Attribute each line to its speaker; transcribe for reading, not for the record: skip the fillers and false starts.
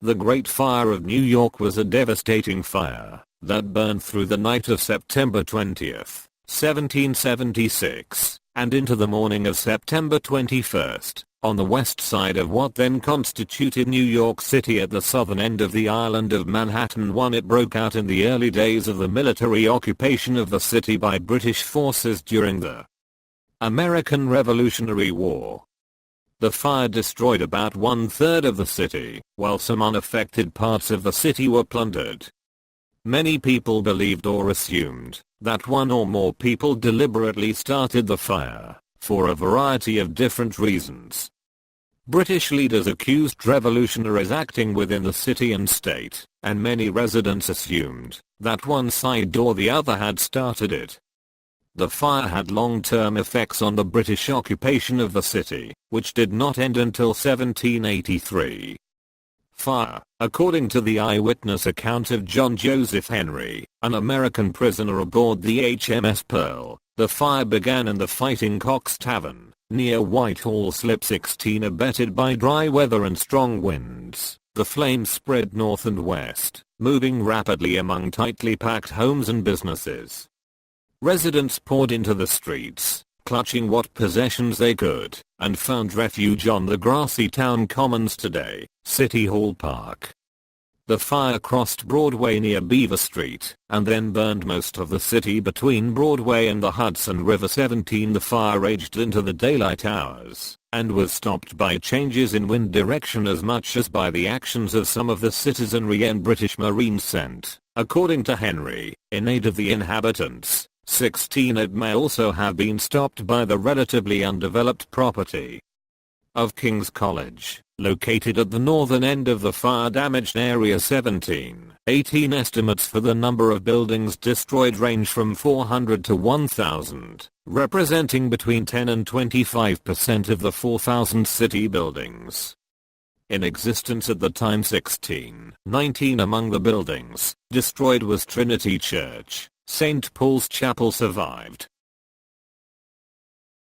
Speaker 1: The Great Fire of New York was a devastating fire that burned through the night of September 20th, 1776, and into the morning of September 21st, on the west side of what then constituted New York City at the southern end of the island of Manhattan. It broke out in the early days of the military occupation of the city by British forces during the American Revolutionary War. The fire destroyed about 1/3 of the city, while some unaffected parts of the city were plundered. Many people believed or assumed that one or more people deliberately started the fire, for a variety of different reasons. British leaders accused revolutionaries acting within the city and state, and many residents assumed that one side or the other had started it. The fire had long-term effects on the British occupation of the city, which did not end until 1783. Fire. According to the eyewitness account of John Joseph Henry, an American prisoner aboard the HMS Pearl, the fire began in the Fighting Cock's Tavern, near Whitehall Slip 16. Abetted by dry weather and strong winds, the flames spread north and west, moving rapidly among tightly packed homes and businesses. Residents poured into the streets, clutching what possessions they could, and found refuge on the grassy town commons today, City Hall Park. The fire crossed Broadway near Beaver Street, and then burned most of the city between Broadway and the Hudson River. The fire raged into the daylight hours, and was stopped by changes in wind direction as much as by the actions of some of the citizenry and British Marines sent, according to Henry, in aid of the inhabitants. It may also have been stopped by the relatively undeveloped property of King's College, located at the northern end of the fire-damaged area. 1718 estimates for the number of buildings destroyed range from 400 to 1,000, representing between 10 and 25% of the 4,000 city buildings in existence at the time. 1619 among the buildings destroyed was Trinity Church. St. Paul's Chapel survived,